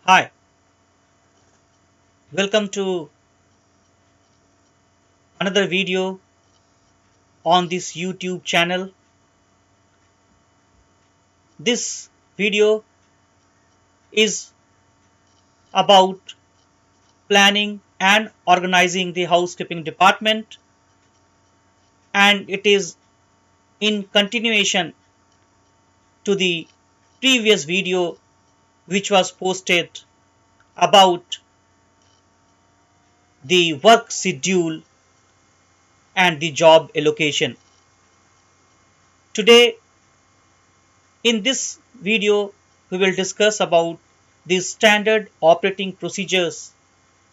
Hi, welcome to another video on this YouTube channel. This video is about planning and organizing the housekeeping department, and it is in continuation to the previous video which was posted about the work schedule and the job allocation. Today in this video we will discuss about the standard operating procedures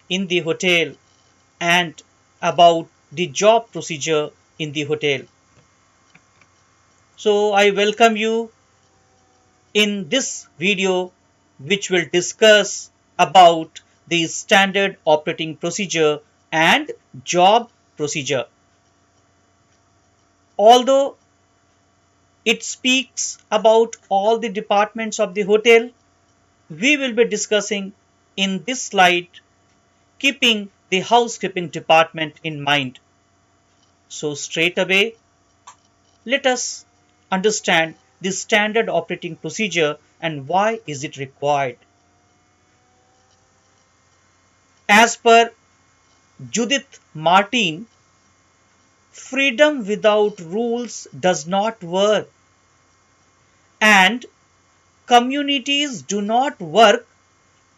in the hotel and about the job procedure in the hotel. So I welcome you in this video which will discuss about the standard operating procedure and job procedure. Although it speaks about all the departments of the hotel, we will be discussing in this slide keeping the housekeeping department in mind. So straight away let us understand the standard operating procedure and why is it required. As per Judith Martin, freedom without rules does not work, and communities do not work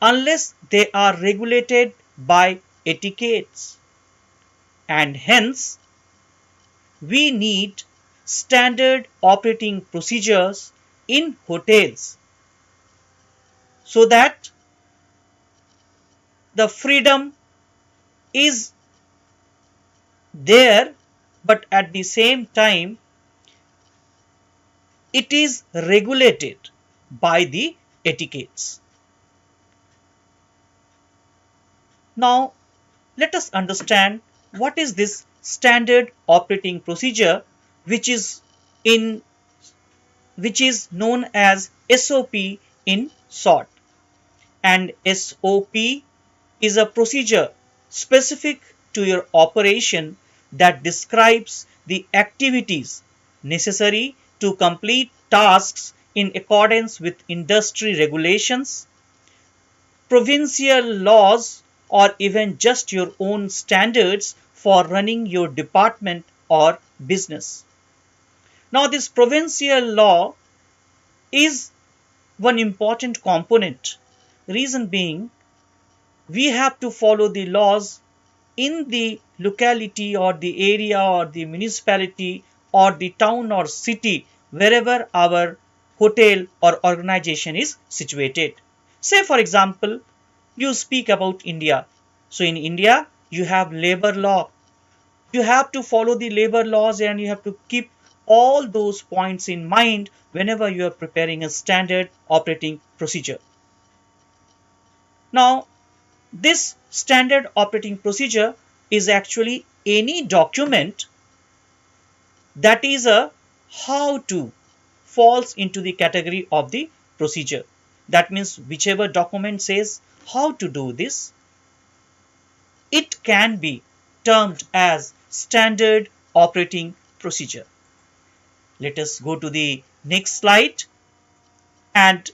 unless they are regulated by etiquettes, and hence we need standard operating procedures in hotels so that the freedom is there, but at the same time it is regulated by the etiquettes. Now let us understand what is this standard operating procedure which is in which is known as SOP in short. And SOP is a procedure specific to your operation that describes the activities necessary to complete tasks in accordance with industry regulations, provincial laws, or even just your own standards for running your department or business. Now, this provincial law is one important component. Reason being, we have to follow the laws in the locality or the area or the municipality or the town or city wherever our hotel or organization is situated. Say, for example, you speak about India. So, in India, you have labor law. You have to follow the labor laws and you have to keep all those points in mind whenever you are preparing a standard operating procedure. Now, this standard operating procedure is actually any document that is a how to falls into the category of the procedure. That means whichever document says how to do this, it can be termed as standard operating procedure. Let us go to the next slide, and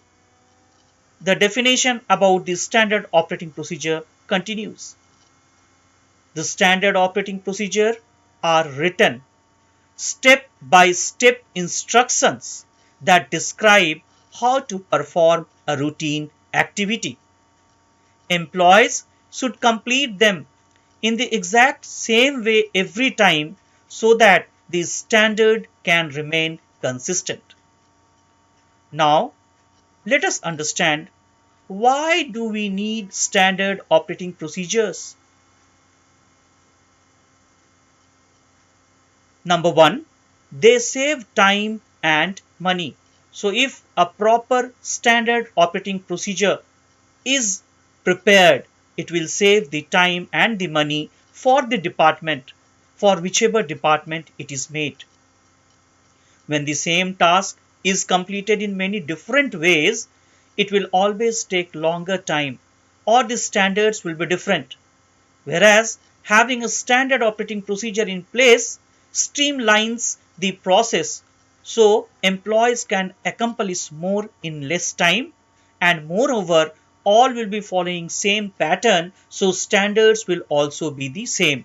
the definition about the standard operating procedure continues. The standard operating procedure are written step by step instructions that describe how to perform a routine activity. Employees should complete them in the exact same way every time so that the standard can remain consistent. Now, let us understand why do we need standard operating procedures? Number one, they save time and money. So if a proper standard operating procedure is prepared, it will save the time and the money for the department, for whichever department it is made. When the same task is completed in many different ways, it will always take longer time or the standards will be different. Whereas having a standard operating procedure in place streamlines the process so employees can accomplish more in less time, and moreover all will be following same pattern, so standards will also be the same.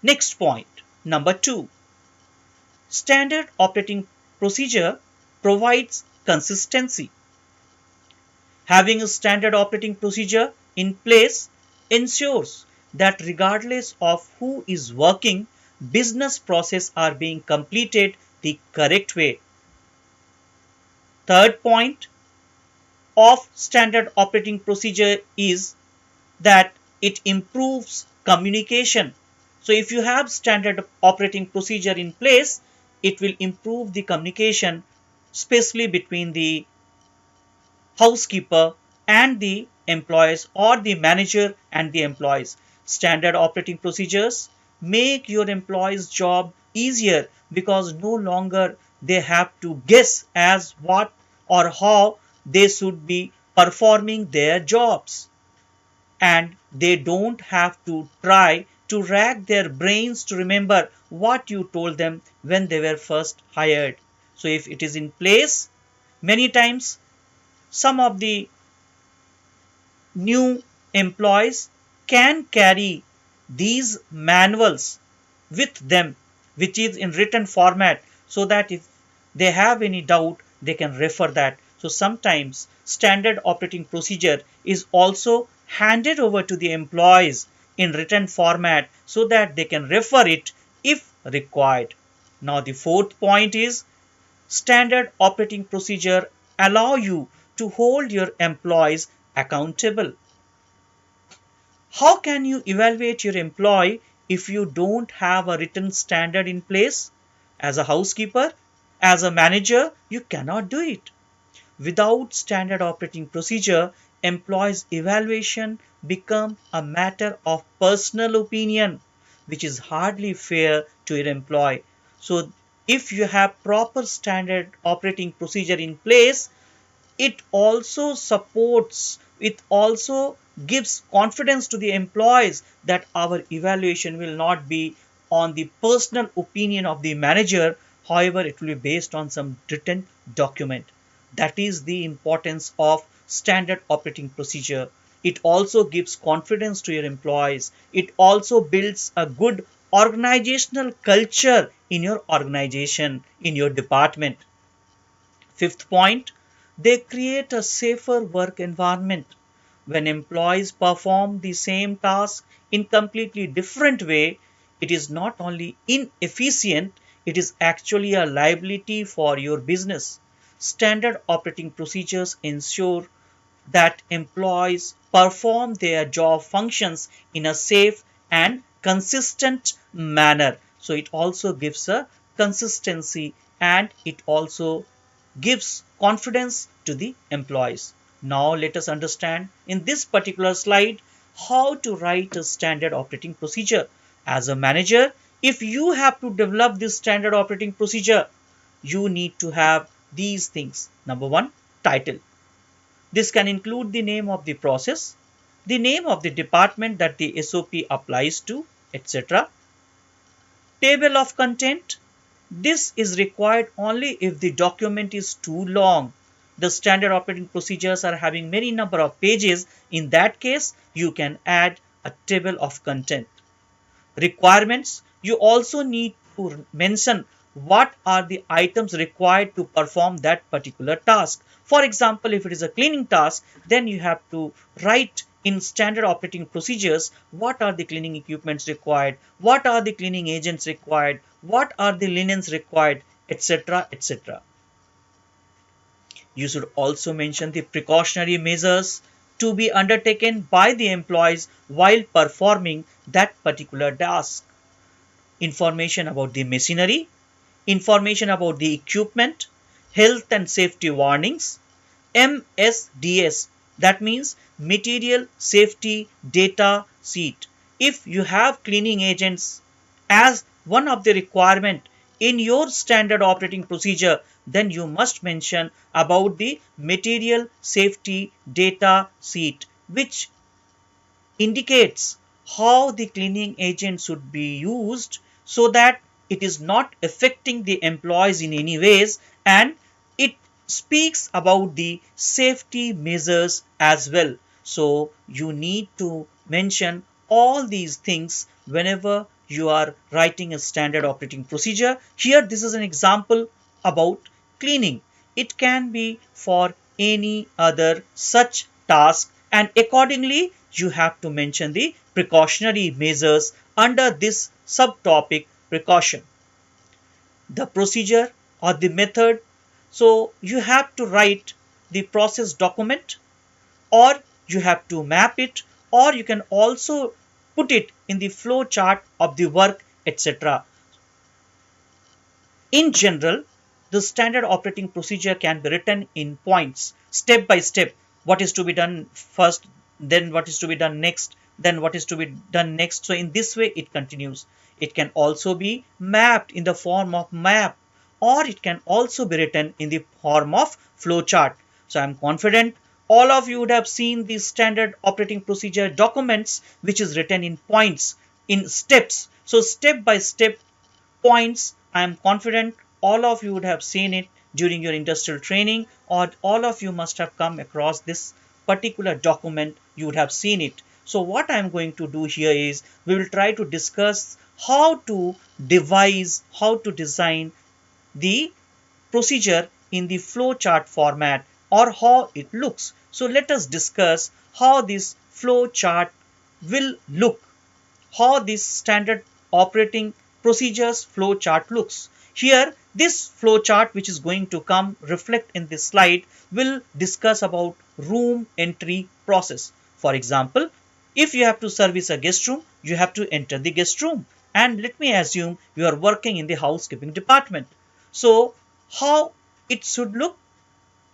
Next point, number 2, standard operating procedure provides consistency. Having a standard operating procedure in place ensures that regardless of who is working, business processes are being completed the correct way. Third point of standard operating procedure is that it improves communication. So if you have standard operating procedure in place, it will improve the communication, especially between the housekeeper and the employees or the manager and the employees. Standard operating procedures make your employees' job easier because no longer they have to guess as what or how they should be performing their jobs, and they don't have to try to rack their brains to remember what you told them when they were first hired. So if it is in place, many times some of the new employees can carry these manuals with them, which is in written format, so that if they have any doubt they can refer that. So sometimes standard operating procedure is also handed over to the employees in written format so that they can refer it if required. Now the fourth point is standard operating procedure allow you to hold your employees accountable. How can you evaluate your employee if you don't have a written standard in place? As a housekeeper, as a manager, you cannot do it. Without standard operating procedure, employees' evaluation become a matter of personal opinion, which is hardly fair to your employee. So if you have proper standard operating procedure in place, it also supports, it also gives confidence to the employees that our evaluation will not be on the personal opinion of the manager, however it will be based on some written document. That is the importance of standard operating procedure. It also gives confidence to your employees. It also builds a good organizational culture in your organization, in your department. Fifth point, they create a safer work environment. When employees perform the same task in completely different way, it is not only inefficient, it is actually a liability for your business. Standard operating procedures ensure that employees perform their job functions in a safe and consistent manner. So it also gives a consistency, and it also gives confidence to the employees. Now let us understand in this particular slide how to write a standard operating procedure. As a manager, if you have to develop this standard operating procedure, you need to have these things. Number one, title. This can include the name of the process, the name of the department that the SOP applies to, etc. Table of content. This is required only if the document is too long. The standard operating procedures are having many number of pages. In that case, you can add a table of content. Requirements. You also need to mention what are the items required to perform that particular task. For example, if it is a cleaning task, then you have to write in standard operating procedures what are the cleaning equipments required, what are the cleaning agents required, what are the linens required, etc. etc. You should also mention the precautionary measures to be undertaken by the employees while performing that particular task. Information about the machinery, information about the equipment, health and safety warnings, MSDS, that means material safety data sheet. If you have cleaning agents as one of the requirement in your standard operating procedure, then you must mention about the material safety data sheet, which indicates how the cleaning agent should be used so that it is not affecting the employees in any ways, and it speaks about the safety measures as well. So you need to mention all these things whenever you are writing a standard operating procedure. Here this is an example about cleaning. It can be for any other such task, and accordingly you have to mention the precautionary measures under this subtopic precaution. The procedure or the method, so you have to write the process document, or you have to map it, or you can also put it in the flow chart of the work, etc. In general, the standard operating procedure can be written in points, step by step. What is to be done first, then what is to be done next, then what is to be done next. So in this way, it continues. It can also be mapped in the form of map, or it can also be written in the form of flow chart. So I'm confident all of you would have seen these standard operating procedure documents, which is written in points, in steps. So step by step points. I am confident all of you would have seen it during your industrial training, or all of you must have come across this particular document. You would have seen it. So what I am going to do here is we will try to discuss how to devise, how to design the procedure in the flow chart format, or how it looks. So let us discuss how this flow chart will look, how this standard operating procedures flow chart looks. Here, this flow chart which is going to come reflect in this slide will discuss about room entry process. For example, if you have to service a guest room, you have to enter the guest room. And let me assume you are working in the housekeeping department. So, how it should look?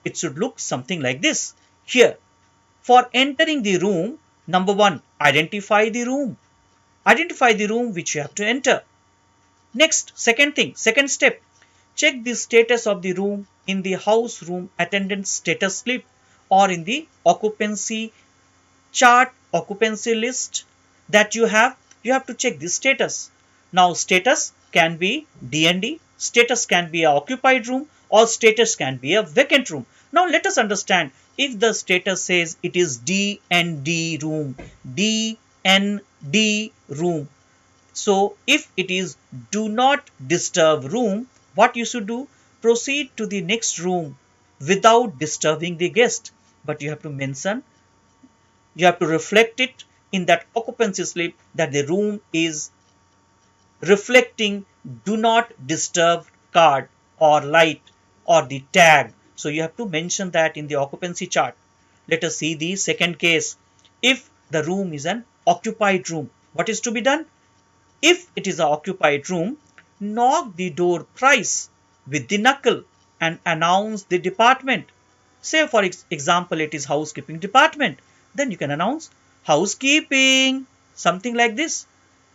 It should look something like this. Here, for entering the room, number one, identify the room. Identify the room which you have to enter. Next, second step, check the status of the room in the house room attendant status slip, or in the occupancy chart, occupancy list that you have to check the status. Now status can be D&D, status can be a occupied room, or status can be a vacant room. Now let us understand, if the status says it is D&D room, D&D room, so if it is do not disturb room, what you should do? Proceed to the next room without disturbing the guest. But you have to mention, you have to reflect it in that occupancy slip that the room is reflecting do not disturb card or light or the tag. So you have to mention that in the occupancy chart. Let us see the second case. If the room is an occupied room, what is to be done? If it is an occupied room, knock the door thrice with the knuckle and announce the department. Say for example it is housekeeping department. Then you can announce housekeeping, something like this.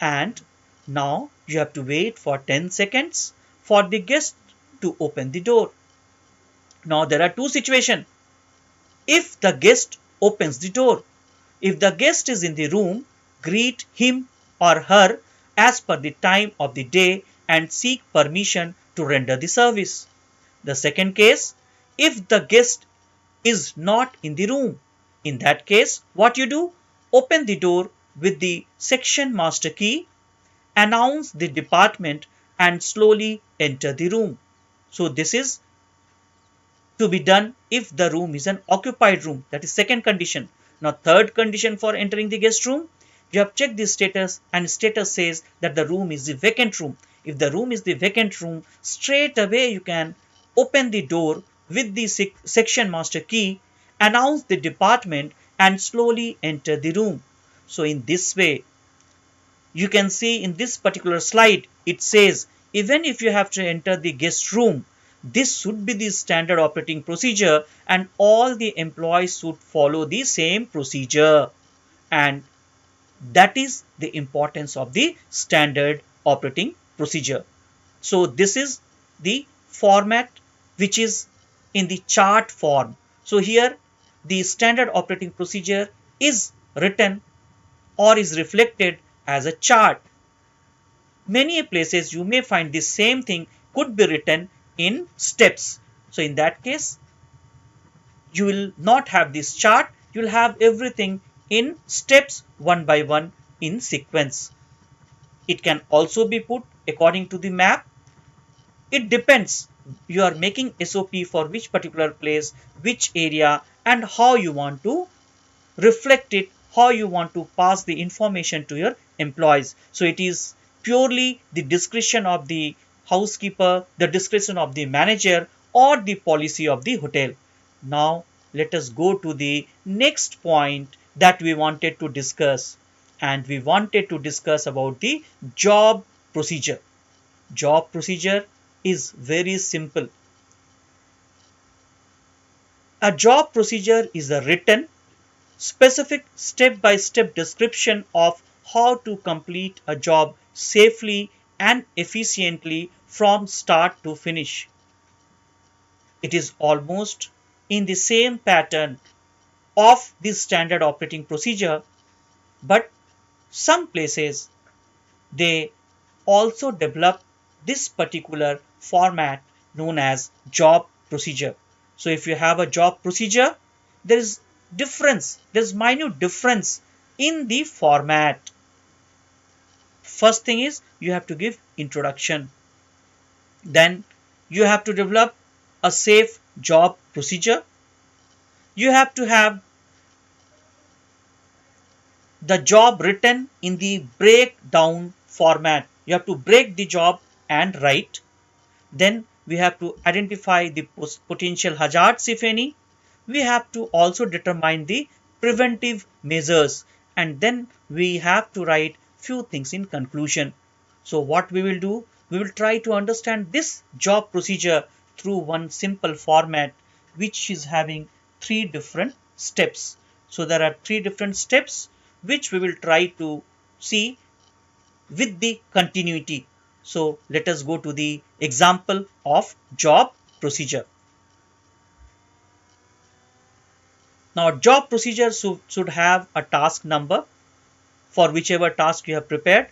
And now you have to wait for 10 seconds for the guest to open the door. Now there are two situations. If the guest opens the door, if the guest is in the room, greet him or her as per the time of the day and seek permission to render the service. The second case, if the guest is not in the room, in that case, what you do? Open the door with the section master key, announce the department, and slowly enter the room. So this is to be done if the room is an occupied room. That is second condition. Now third condition for entering the guest room, you have checked the status, and status says that the room is the vacant room. If the room is the vacant room, straight away you can open the door with the section master key, announce the department, and slowly enter the room. So in this way, you can see in this particular slide, it says even if you have to enter the guest room, this should be the standard operating procedure, and all the employees should follow the same procedure. And that is the importance of the standard operating procedure. So this is the format which is in the chart form. So here the standard operating procedure is written or is reflected as a chart. Many places you may find the same thing could be written in steps. So in that case, you will not have this chart, you will have everything in steps one by one in sequence. It can also be put according to the map. It depends. You are making SOP for which particular place, which area, and how you want to reflect it, how you want to pass the information to your employees. So it is purely the discretion of the housekeeper, the discretion of the manager, or the policy of the hotel. Now let us go to the next point that we wanted to discuss, and we wanted to discuss about the job procedure. Job procedure is very simple. A job procedure is a written specific step-by-step description of how to complete a job safely and efficiently from start to finish. It is almost in the same pattern of the standard operating procedure, but some places they also develop this particular format known as job procedure. So if you have a job procedure, there is there's minute difference in the format. First thing is you have to give introduction. Then you have to develop a safe job procedure. You have to have the job written in the breakdown format. You have to break the job and write. Then we have to identify the potential hazards, if any. We have to also determine the preventive measures, and then we have to write few things in conclusion. So what we will do, we will try to understand this job procedure through one simple format which is having three different steps. So there are three different steps which we will try to see with the continuity. So let us go to the example of job procedure. Now job procedure should have a task number for whichever task you have prepared.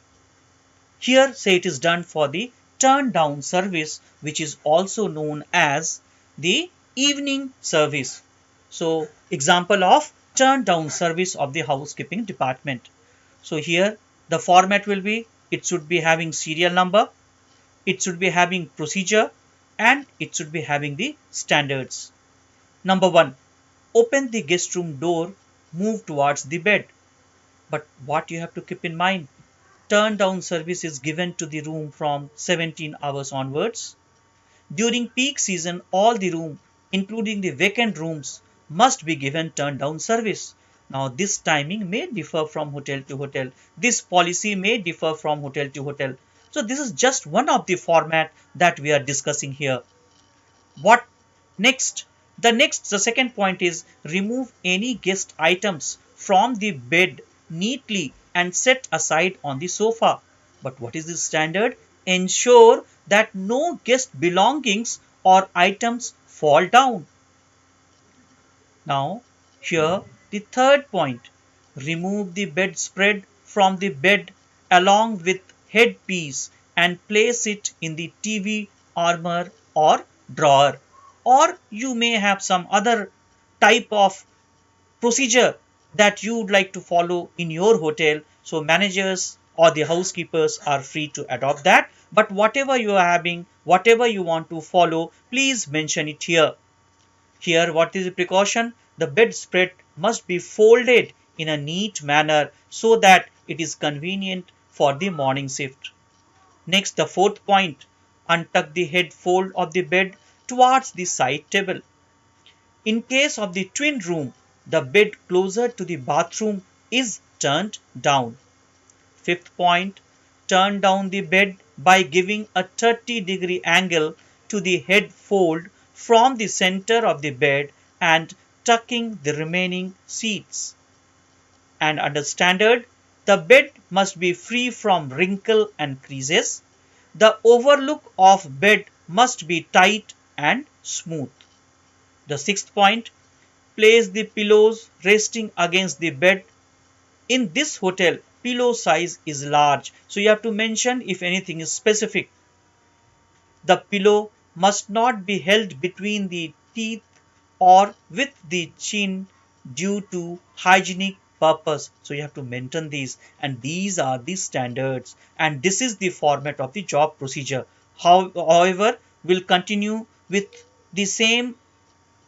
Here say it is done for the turn down service, which is also known as the evening service. So example of turn down service of the housekeeping department. So here the format will be, it should be having serial number, it should be having procedure, and it should be having the standards. Number one, open the guest room door, move towards the bed. But what you have to keep in mind, turn down service is given to the room from 17 hours onwards. During peak season, all the room, including the vacant rooms, must be given turn down service. Now, this timing may differ from hotel to hotel. This policy may differ from hotel to hotel. So, this is just one of the format that we are discussing here. What next? The second point is remove any guest items from the bed neatly and set aside on the sofa. But what is the standard? Ensure that no guest belongings or items fall down. Now, here the third point, remove the bedspread from the bed along with headpiece and place it in the TV armor or drawer. Or you may have some other type of procedure that you would like to follow in your hotel. So managers or the housekeepers are free to adopt that. But whatever you are having, whatever you want to follow, please mention it here. Here, what is the precaution? The bedspread must be folded in a neat manner so that it is convenient for the morning shift. Next, the fourth point, untuck the head fold of the bed towards the side table. In case of the twin room, the bed closer to the bathroom is turned down. Fifth point, turn down the bed by giving a 30-degree angle to the head fold from the center of the bed and tucking the remaining seats. And under standard, the bed must be free from wrinkle and creases. The overlook of bed must be tight and smooth. The sixth point, place the pillows resting against the bed. In this hotel, pillow size is large, so you have to mention if anything is specific. The pillow must not be held between the teeth or with the chin due to hygienic purpose. So you have to maintain these, and these are the standards, and this is the format of the job procedure. However, we'll continue with the same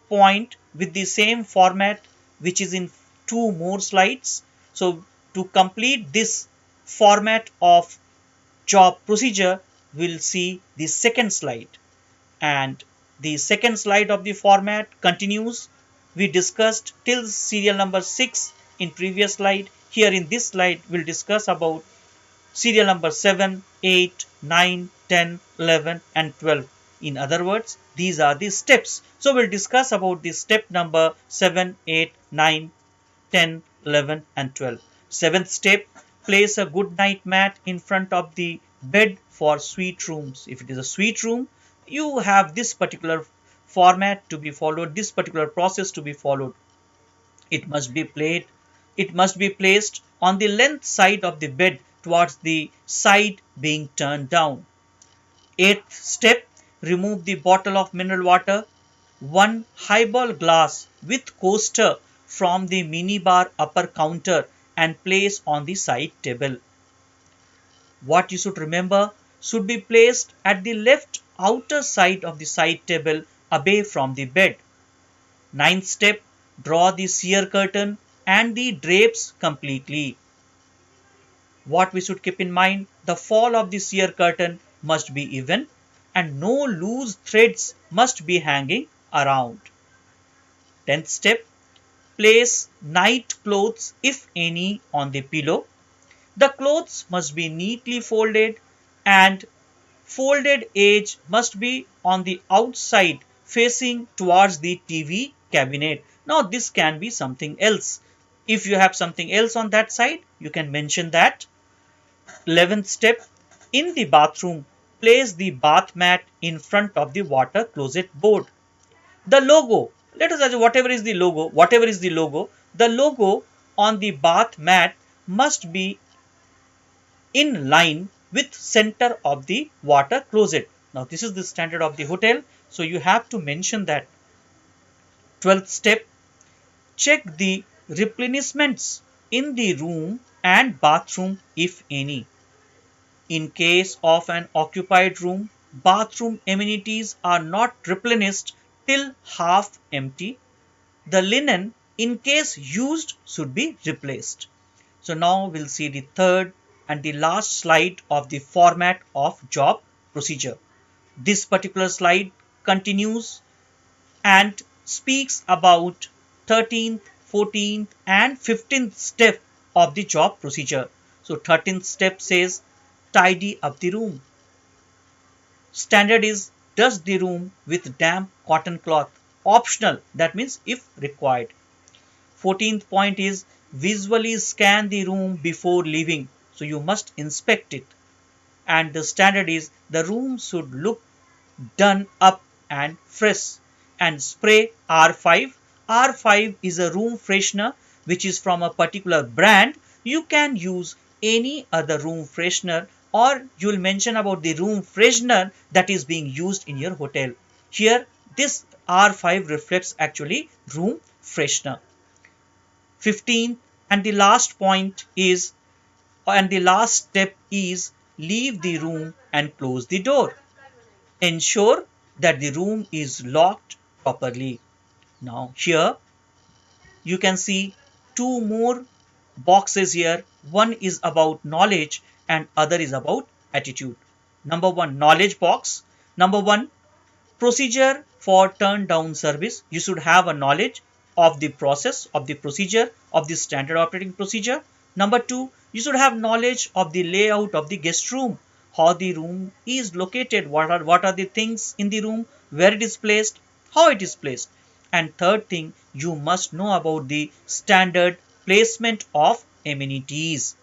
point with the same format, which is in two more slides. So to complete this format of job procedure, we'll see the second slide. And the second slide of the format continues. We discussed till serial number 6 in previous slide. Here in this slide, we'll discuss about serial number 7, 8, 9, 10, 11, and 12. In other words, these are the steps. So we'll discuss about the step number 7, 8, 9, 10, 11, and 12. Seventh step, place a good night mat in front of the bed for suite rooms. If it is a suite room, you have this particular format to be followed, this particular process to be followed. It must be played. It must be placed on the length side of the bed towards the side being turned down. Eighth step, remove the bottle of mineral water, one highball glass with coaster from the minibar upper counter and place on the side table. What you should remember should be placed at the left outer side of the side table away from the bed. Ninth step, draw the sheer curtain and the drapes completely. What we should keep in mind, the fall of the sheer curtain must be even and no loose threads must be hanging around. 10th step, place night clothes if any on the pillow. The clothes must be neatly folded and folded edge must be on the outside facing towards the TV cabinet. Now this can be something else. If you have something else on that side, you can mention that. 11th step, in the bathroom, place the bath mat in front of the water closet board. The logo, let us assume the logo on the bath mat must be in line with center of the water closet. Now this is the standard of the hotel, so you have to mention that. 12th step, check the replenishments in the room and bathroom if any. In case of an occupied room, bathroom amenities are not replenished till half empty. The linen, in case used, should be replaced. So now we'll see the third and the last slide of the format of job procedure. This particular slide continues and speaks about 13th, 14th and 15th step of the job procedure. So 13th step says tidy up the room. Standard is dust the room with damp cotton cloth. Optional, that means if required. 14th point is visually scan the room before leaving. So you must inspect it. And the standard is the room should look done up and fresh. And spray R5. R5 is a room freshener which is from a particular brand. You can use any other room freshener, or you will mention about the room freshener that is being used in your hotel. Here this R5 reflects actually room freshener. 15th and the last point is, and the last step is, leave the room and close the door. Ensure that the room is locked properly. Now here you can see two more boxes here. One is about knowledge and other is about attitude. Number one, knowledge box. Number one, procedure for turn down service. You should have a knowledge of the process, of the procedure, of the standard operating procedure. Number two, you should have knowledge of the layout of the guest room, how the room is located, what are the things in the room, where it is placed, how it is placed. And third thing, you must know about the standard placement of amenities.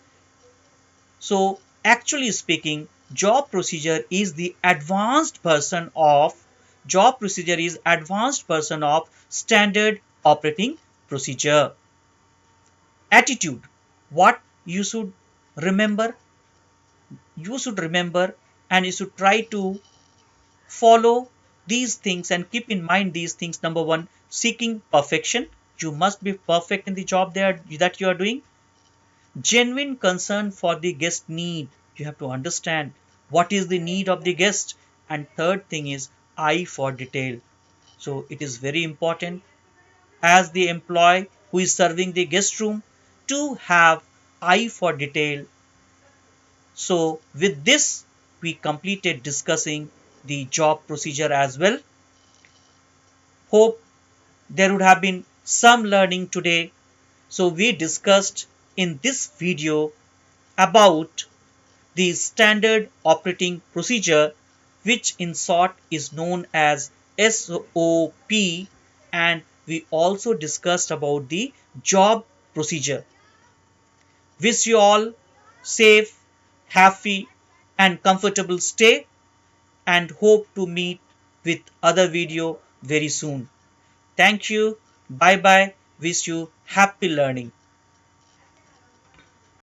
So actually speaking, Job procedure is the advanced version of job procedure is advanced version of standard operating procedure. Attitude. What remember, you should remember and you should try to follow these things and keep in mind these things. Number one, seeking perfection. You must be perfect in the job that you are doing. Genuine concern for the guest need. You have to understand what is the need of the guest. And third thing is eye for detail. So it is very important as the employee who is serving the guest room to have eye for detail. So with this, we completed discussing the job procedure as well. Hope there would have been some learning today. So we discussed in this video about the standard operating procedure, which in short is known as SOP, and we also discussed about the job procedure. Wish you all safe, happy, and comfortable stay, and hope to meet with other video very soon. Thank you. Bye bye. Wish you happy learning.